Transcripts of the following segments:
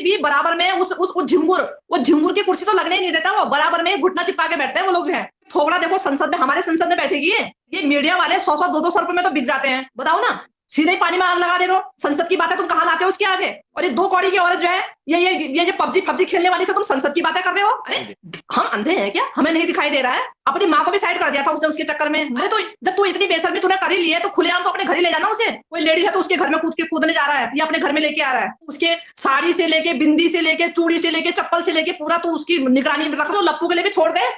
भी बराबर में उस झिंगुर, वो झिंगुर की कुर्सी तो लगने ही नहीं देता, वो बराबर में घुटना चिपका के बैठते हैं वो लोग जो है। थोबड़ा देखो संसद में, हमारे संसद में बैठेगी ये मीडिया वाले 100-100 200 रुपए में तो बिक जाते हैं। बताओ ना, सीधे ही पानी में आग लगा दे रहे हो। संसद की बातें तुम कहाँ लाते हो उसके आगे? और ये 2 कौड़ी की औरत जो है, ये पबजी खेलने वाली से तुम संसद की बातें कर रहे हो। अरे हम अंधे हैं क्या? हमें नहीं दिखाई दे रहा है? अपनी माँ को भी साइड कर दिया था उसने उसके चक्कर में। अरे तो जब तू इतनी बेशर्मी तूने कर ही ली है तो खुलेआम तो अपने घर ही ले जाना उसे। कोई लेडी है तो उसके घर में कूदने जा रहा है या अपने घर में लेके आ रहा है, उसके साड़ी से लेके, बिंदी से लेके, चूड़ी से लेके, चप्पल से लेके पूरा तू उसकी निगरानी में रख। लप्पू के लिए भी छोड़ दे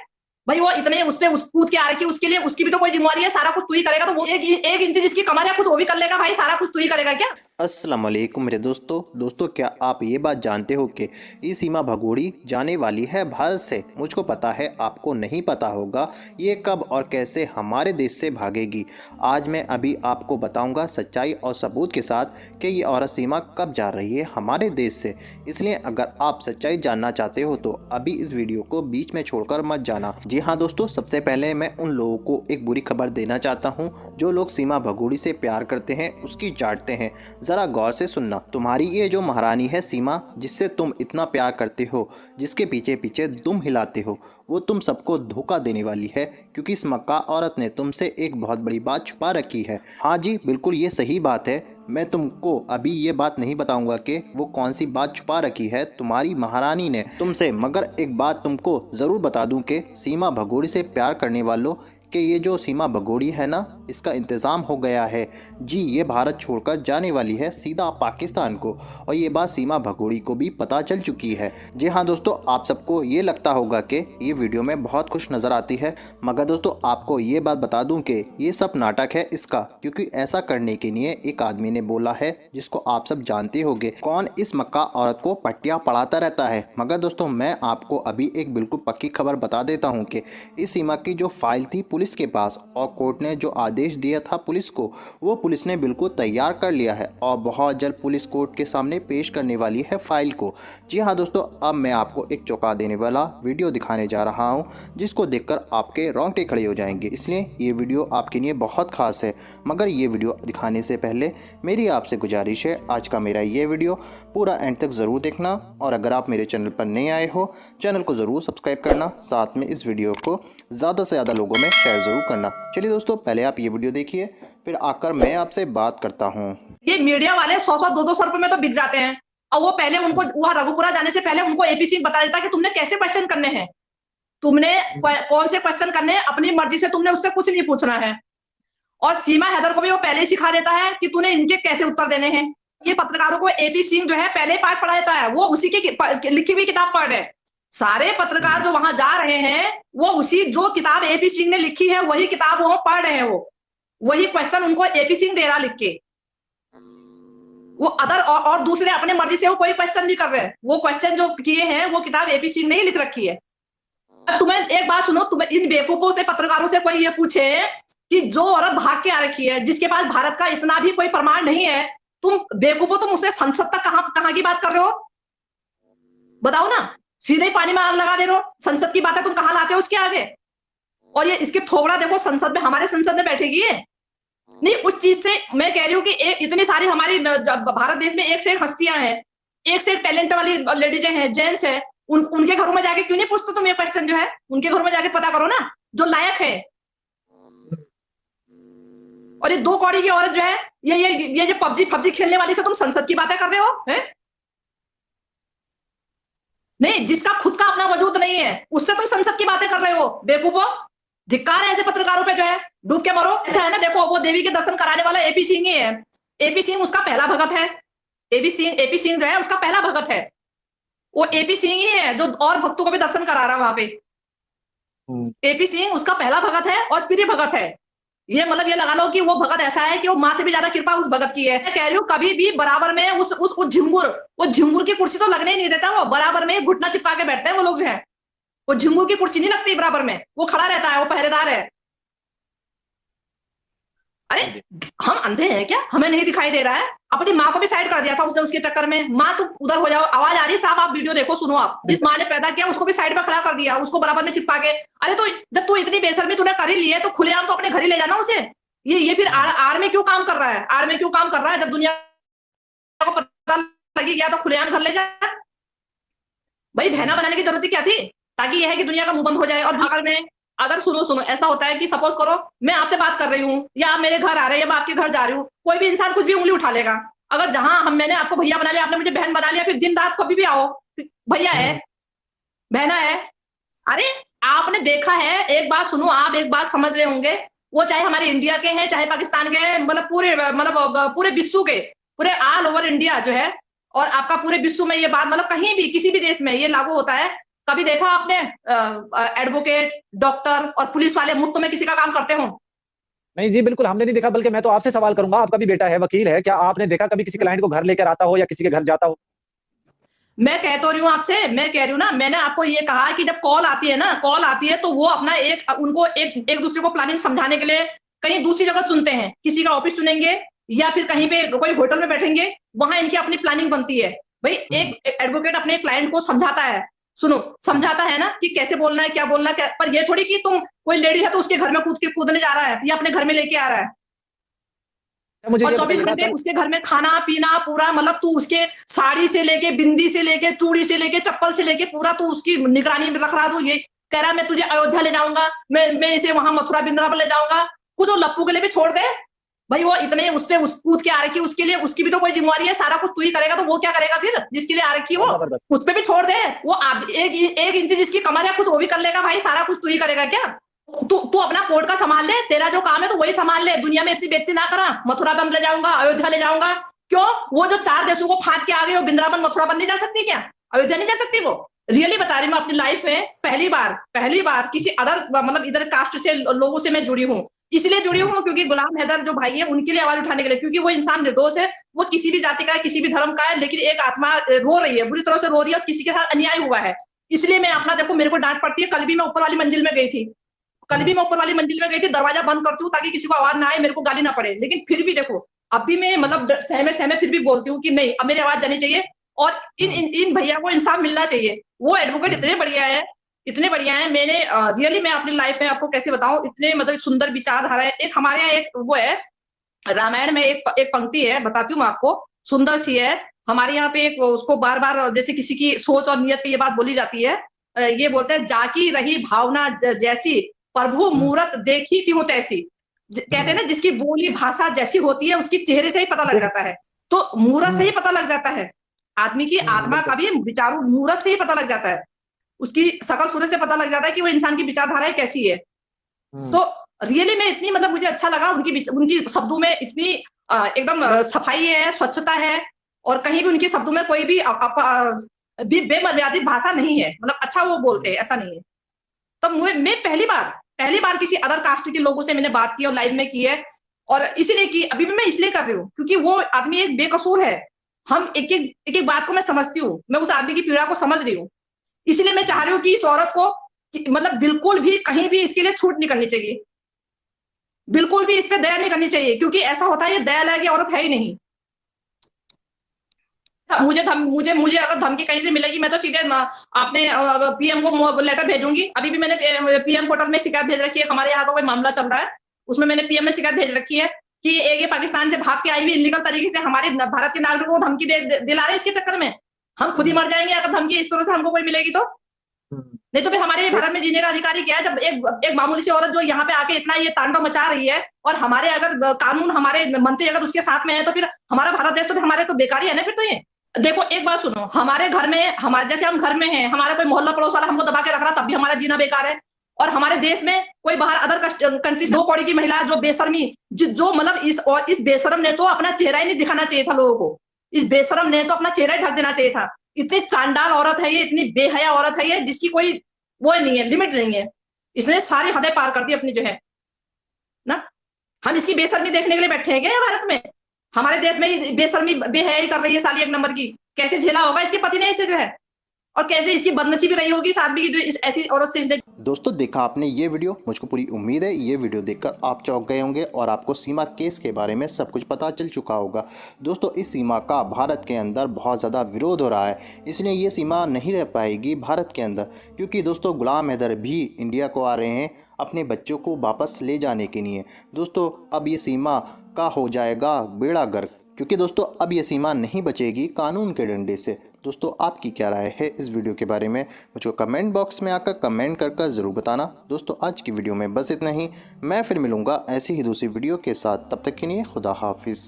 भाई, वो इतने उससे उस कूद के आ रही है, उसके लिए उसकी भी तो कोई जिम्मेवारी है। सारा कुछ तू ही करेगा तो वो एक इंच जिसकी कमर है कुछ वो भी कर लेगा भाई, सारा कुछ तू ही करेगा क्या? अस्सलाम वालेकुम मेरे दोस्तों, क्या आप ये बात जानते हो कि ये सीमा भगोड़ी जाने वाली है भारत से? मुझको पता है, आपको नहीं पता होगा ये कब और कैसे हमारे देश से भागेगी। आज मैं अभी आपको बताऊंगा सच्चाई और सबूत के साथ कि ये औरत सीमा कब जा रही है हमारे देश से। इसलिए अगर आप सच्चाई जानना चाहते हो तो अभी इस वीडियो को बीच में छोड़कर मत जाना। जी हाँ दोस्तों, सबसे पहले मैं उन लोगों को एक बुरी खबर देना चाहता हूँ जो लोग सीमा भगोड़ी से प्यार करते हैं, उसकी चाटते हैं। जरा गौर से सुनना, तुम्हारी ये जो महारानी है सीमा, जिससे तुम इतना प्यार करते हो, जिसके पीछे पीछे दुम हिलाते हो, वो तुम सबको धोखा देने वाली है, क्योंकि इस मक्का औरत ने तुमसे एक बहुत बड़ी बात छुपा रखी है। हाँ जी, बिल्कुल ये सही बात है। मैं तुमको अभी ये बात नहीं बताऊंगा कि वो कौन सी बात छुपा रखी है तुम्हारी महारानी ने तुमसे, मगर एक बात तुमको ज़रूर बता दूं कि सीमा भगोड़ी से प्यार करने वालों कि ये जो सीमा भगोड़ी है ना, इसका इंतज़ाम हो गया है। जी, ये भारत छोड़कर जाने वाली है सीधा पाकिस्तान को, और ये बात सीमा भगोड़ी को भी पता चल चुकी है। जी हाँ दोस्तों, आप सबको ये लगता होगा कि ये वीडियो में बहुत खुश नज़र आती है, मगर दोस्तों आपको ये बात बता दूं कि ये सब नाटक है इसका, क्योंकि ऐसा करने के लिए एक आदमी ने बोला है जिसको आप सब जानते होंगे कौन, इस मक्का औरत को पट्टियाँ पढ़ाता रहता है। मगर दोस्तों मैं आपको अभी एक बिल्कुल पक्की खबर बता देता हूँ कि इस सीमा की जो फाइल थी पुलिस के पास, और कोर्ट ने जो आदेश दिया था पुलिस को, वो पुलिस ने बिल्कुल तैयार कर लिया है और बहुत जल्द पुलिस कोर्ट के सामने पेश करने वाली है फाइल को। जी हाँ दोस्तों, अब मैं आपको एक चौंका देने वाला वीडियो दिखाने जा रहा हूँ जिसको देखकर आपके रोंगटे खड़े हो जाएंगे। इसलिए ये वीडियो आपके लिए बहुत खास है। मगर ये वीडियो दिखाने से पहले मेरी आपसे गुजारिश है, आज का मेरा ये वीडियो पूरा एंड तक ज़रूर देखना, और अगर आप मेरे चैनल पर नए आए हो चैनल को ज़रूर सब्सक्राइब करना, साथ में इस वीडियो को ज़्यादा से ज़्यादा लोगों में शेयर ज़रूर करना। चलिए दोस्तों, पहले आप ये वीडियो देखिए, फिर आकर मैं आपसे बात करता हूँ। ये मीडिया वाले 100-100 200 रुपए में तो बिक जाते हैं, और वो पहले उनको वहां रघुपुरा जाने से पहले उनको एपीसी बता देता कि तुमने कैसे क्वेश्चन करने हैं, तुमने कौन से क्वेश्चन करने हैं, अपनी मर्जी से तुमने उससे कुछ नहीं पूछना है। और सीमा हैदर को भी वो पहले ही सिखा देता है कि तूने इनके कैसे उत्तर देने हैं। ये पत्रकारों को एपी सिंह जो है पहले पाठ पढ़ा देता है, वो उसी की लिखी हुई किताब पढ़ रहे हैं। सारे पत्रकार जो वहां जा रहे हैं वो उसी जो किताब एपी सिंह ने लिखी है वही किताब वो पढ़ रहे हैं, वो वही क्वेश्चन उनको एपी सिंह दे रहा लिख के। वो अदर और दूसरे अपने मर्जी से वो कोई क्वेश्चन नहीं कर रहे हैं, वो क्वेश्चन जो किए हैं वो किताब एपी सिंह ने ही लिख रखी है। अब तुम्हें एक बात सुनो, तुम्हें इन बेवकूफों से, पत्रकारों से कोई ये पूछे कि जो औरत भाग के आ रखी है, जिसके पास भारत का इतना भी कोई प्रमाण नहीं है, तुम बेवकूफो, तुम उससे संसद तक कहां की बात कर रहे हो? बताओ ना, सीधे ही पानी में आग लगा दे रहे हो। संसद की बातें तुम कहां लाते हो उसके आगे? और ये इसके थोबड़ा देखो संसद में, हमारे संसद में बैठेगी ये नहीं। उस चीज से मैं कह रही हूँ कि इतनी सारी हमारी भारत देश में एक से एक हस्तियां हैं, एक से एक टैलेंट वाली लेडीजें हैं, जेंट्स है, उनके घरों में जाके क्यों नहीं पूछते तुम ये क्वेश्चन जो है? उनके घरों में जाके पता करो ना जो लायक है। और ये 2 कौड़ी की औरत जो है, ये जो पबजी खेलने वाली से तुम संसद की बातें कर रहे हो हैं? नहीं, जिसका खुद का अपना वजूद नहीं है उससे तुम संसद की बातें कर रहे हो। बेवकूफो, धिक्कार है ऐसे पत्रकारों पे जो है, डूब के मरो। ऐसा है ना, देखो वो देवी के दर्शन कराने वाला एपी सिंह ही है। एपी सिंह उसका पहला भगत है। एपी सिंह जो है उसका पहला भगत है। वो एपी सिंह ही है जो और भक्तों को भी दर्शन करा रहा है वहां पे। एपी सिंह उसका पहला भगत है और प्रिय भगत है। ये मतलब ये लगा लो कि वो भगत ऐसा है कि वो माँ से भी ज्यादा कृपा उस भगत की है। मैं कह रही हूँ कभी भी बराबर में उस झिंगुर की कुर्सी तो लगने ही नहीं देता, वो बराबर में घुटना चिपका के बैठते हैं वो लोग जो है। वो झिंगुर की कुर्सी नहीं लगती बराबर में, वो खड़ा रहता है, वो पहरेदार है। अरे हम अंधे हैं क्या? हमें नहीं दिखाई दे रहा है? अपनी माँ को भी साइड कर दिया था उसने उसके चक्कर में। माँ तुम उधर हो जाओ, आवाज आ रही है साहब, आप वीडियो देखो, सुनो। आप जिस माँ ने पैदा किया उसको भी साइड में खड़ा कर दिया, उसको बराबर में चिपका के। अरे तो जब तू इतनी बेशर्मी तूने कर ही ली है तो खुलेआम तो अपने घर ही ले जाना उसे। ये फिर आड़ में क्यों काम कर रहा है? आड़ में क्यों काम कर रहा है? जब दुनिया को पता लगी गया तो खुलेआम घर ले जा। भाई बहना बनाने की जरूरत ही क्या थी? ताकि यह है कि दुनिया का मुंह बंद हो जाए। और अगर सुनो सुनो, ऐसा होता है कि सपोज करो मैं आपसे बात कर रही हूँ या आप मेरे घर आ रहे हैं या मैं आपके घर जा रही हूँ, कोई भी इंसान कुछ भी उंगली उठा लेगा। अगर जहां मैंने आपको भैया बना लिया, आपने मुझे बहन बना लिया, फिर दिन रात कभी भी आओ, भैया है, बहना है। अरे आपने देखा है, एक बात सुनो, आप एक बात समझ रहे होंगे, वो चाहे हमारे इंडिया के हैं चाहे पाकिस्तान के हैं, मतलब पूरे विश्व के, पूरे ऑल ओवर इंडिया जो है, और आपका पूरे विश्व में ये बात, मतलब कहीं भी किसी भी देश में ये लागू होता है। कभी देखा आपने एडवोकेट, डॉक्टर और पुलिस वाले मुफ्त में किसी का काम करते हो? नहीं जी, बिल्कुल हमने नहीं देखा। बल्कि मैं तो आपसे सवाल करूंगा, आपका भी बेटा है, वकील है, क्या आपने देखा कभी किसी क्लाइंट को घर लेकर आता हो या किसी के घर जाता हो? मैं कह तो रही हूँ आपसे, मैं कह रही हूँ ना, मैंने आपको ये कहा कि जब कॉल आती है ना, कॉल आती है तो वो अपना उनको एक दूसरे को प्लानिंग समझाने के लिए कहीं दूसरी जगह चुनते हैं, किसी का ऑफिस चुनेंगे या फिर कहीं पे कोई होटल में बैठेंगे, वहां इनकी अपनी प्लानिंग बनती है। भाई एक एडवोकेट अपने क्लाइंट को समझाता है, सुनो, समझाता है ना कि कैसे बोलना है, क्या बोलना है, पर ये थोड़ी कि तुम, कोई लेडी है तो उसके घर में कूदने जा रहा है या अपने घर में लेके आ रहा है मुझे और ये 24 बताइएगा घंटे कल। उसके घर में खाना पीना पूरा, मतलब तू उसके साड़ी से लेके, बिंदी से लेके, चूड़ी से लेके, चप्पल से लेके पूरा तू उसकी निगरानी में रख रहा। तू ये कह रहा है मैं तुझे अयोध्या ले जाऊंगा, मैं इसे वहां मथुरा वृंदावन ले जाऊंगा, कुछ वो लप्पू के लिए भी छोड़ दे। भाई वो इतने उससे कूद के आ रखी, उसके लिए उसकी भी तो कोई जिम्मेवारी है, सारा कुछ तू ही करेगा, तो वो क्या करेगा फिर जिसके लिए आ रखी वो? बहुत जबरदस्त। उस पर भी छोड़ दे। वो एक इंच जिसकी कमर है कुछ वो भी कर लेगा। भाई सारा कुछ तू ही करेगा क्या? तू तू अपना कोर्ट का संभाल ले, तेरा जो काम है तो वही संभाल ले, दुनिया में इतनी बेइज्जती ना करा। मथुरा बंद ले जाऊंगा, अयोध्या ले जाऊंगा, क्यों? वो जो 4 देशों को फाड़ के आ गए, वो वृंदावन मथुरा बंद नहीं जा सकती क्या? अयोध्या नहीं जा सकती वो? रियली बता रही मैं, अपनी लाइफ में पहली बार किसी अदर, मतलब इधर कास्ट से लोगों से मैं जुड़ी हूँ। इसलिए जुड़ी हूँ क्योंकि गुलाम हैदर जो भाई है उनके लिए आवाज उठाने के लिए, क्योंकि वो इंसान निर्दोष है, वो किसी भी जाति का है, किसी भी धर्म का है, लेकिन एक आत्मा रो रही है, बुरी तरह से रो रही है और किसी के साथ अन्याय हुआ है। इसलिए मैं अपना, देखो मेरे को डांट पड़ती है, कल भी मैं ऊपर वाली मंजिल में गई थी, दरवाजा बंद करती हूँ ताकि किसी को आवाज ना आए, मेरे को गाली ना पड़े, लेकिन फिर भी देखो अब भी मैं, मतलब सहमे सहमे फिर भी बोलती हूँ कि नहीं, अब मेरी आवाज जानी चाहिए और इन भैया को इंसाफ मिलना चाहिए। वो एडवोकेट इतने बढ़िया है। मैंने रियली मैं अपनी लाइफ में आपको कैसे बताऊं, इतने मतलब सुंदर विचारधारा है। एक हमारे यहाँ एक वो है, रामायण में एक पंक्ति है, बताती हूँ मैं आपको, सुंदर सी है। हमारे यहाँ पे एक उसको बार बार जैसे किसी की सोच और नियत पे ये बात बोली जाती है। ये बोलते हैं, जाकी रही भावना जैसी, प्रभु मूरत देखी कि वो तैसी। कहते हैं ना, जिसकी बोली भाषा जैसी होती है उसकी चेहरे से ही पता लग जाता है। तो मूरत से ही पता लग जाता है, आदमी की आत्मा का भी विचारों मूरत से ही पता लग जाता है, उसकी शकल सूरत से पता लग जाता है कि वो इंसान की विचारधारा कैसी है। तो रियली में इतनी, मतलब मुझे अच्छा लगा उनकी शब्दों में इतनी एकदम सफाई है, स्वच्छता है, और कहीं भी उनके शब्दों में कोई भी बेमर्यादित भाषा नहीं है, मतलब अच्छा वो बोलते हैं, ऐसा नहीं है। तो मैं पहली बार किसी अदर कास्ट के लोगों से मैंने बात की और लाइव में की है, और इसीलिए की, अभी भी मैं इसलिए कर रही हूँ क्योंकि वो आदमी एक बेकसूर है। हम एक बात को मैं समझती हूँ, मैं उस आदमी की पीड़ा को समझ रही हूँ, इसलिए मैं चाह रही हूँ कि इस औरत को मतलब बिल्कुल भी कहीं भी इसके लिए छूट नहीं करनी चाहिए, बिल्कुल भी इस पे दया नहीं करनी चाहिए, क्योंकि ऐसा होता है ये दया लायक औरत है ही नहीं। मुझे अगर धमकी कहीं से मिलेगी, मैं तो सीधे आपने पीएम को लेटर भेजूंगी। अभी भी मैंने पीएम पोर्टल में शिकायत भेज रखी है, हमारे यहाँ का कोई मामला चल रहा है, उसमें मैंने पीएम में शिकायत भेज रखी है कि ये पाकिस्तान से भाग के आई हुई इलीगल तरीके से हमारे भारत के नागरिकों को धमकी दिला रहे हैं। इसके चक्कर में हम खुद ही मर जाएंगे अगर धमकी इस तरह से हमको कोई मिलेगी तो। नहीं तो फिर हमारे भारत में जीने का अधिकार ही क्या है, जब एक मामूली सी औरत जो यहाँ पे आके इतना ये तांडव मचा रही है, और हमारे अगर कानून, हमारे मंत्री अगर उसके साथ में है, तो फिर हमारा भारत देश तो फिर हमारे तो बेकार ही है ना फिर तो। ये देखो एक बात सुनो, हमारे घर में, हमारे जैसे हम घर में हैं, हमारा कोई मोहल्ला पड़ोस वाला हमको दबा के रख रहा, तब भी हमारा जीना बेकार है। और हमारे देश में कोई बाहर अदर कंट्री से 2 कौड़ी की महिला जो बेशर्मी, जो मतलब इस बेशरम ने तो अपना चेहरा ही नहीं दिखाना चाहिए था लोगों को, इस बेशरम ने तो अपना चेहरा ही ढक देना चाहिए था। इतनी चांडाल औरत है ये, इतनी बेहया औरत है ये, जिसकी कोई वो नहीं है, लिमिट नहीं है। इसने सारी हदें पार कर दी अपनी जो है ना। हम इसकी बेशर्मी देखने के लिए बैठे हैं क्या भारत में? हमारे देश में ही बेशर्मी बेहयाई कर रही है साली एक नंबर की। कैसे झेला होगा इसके पति ने इसे जो है, और कैसे इसकी बदनसीबी रही होगी इस आदमी की जो इस ऐसी औरत से इसने। दोस्तों देखा आपने ये वीडियो, मुझको पूरी उम्मीद है ये वीडियो देखकर आप चौंक गए होंगे और आपको सीमा केस के बारे में सब कुछ पता चल चुका होगा। दोस्तों इस सीमा का भारत के अंदर बहुत ज़्यादा विरोध हो रहा है, इसलिए ये सीमा नहीं रह पाएगी भारत के अंदर, क्योंकि दोस्तों गुलाम हैदर भी इंडिया को आ रहे हैं अपने बच्चों को वापस ले जाने के लिए। दोस्तों अब ये सीमा का हो जाएगा बेड़ा गर्क, क्योंकि दोस्तों अब ये सीमा नहीं बचेगी कानून के डंडे से। दोस्तों आपकी क्या राय है इस वीडियो के बारे में, मुझको कमेंट बॉक्स में आकर कमेंट कर ज़रूर बताना। दोस्तों आज की वीडियो में बस इतना ही, मैं फिर मिलूँगा ऐसी ही दूसरी वीडियो के साथ, तब तक के लिए खुदा हाफिज़।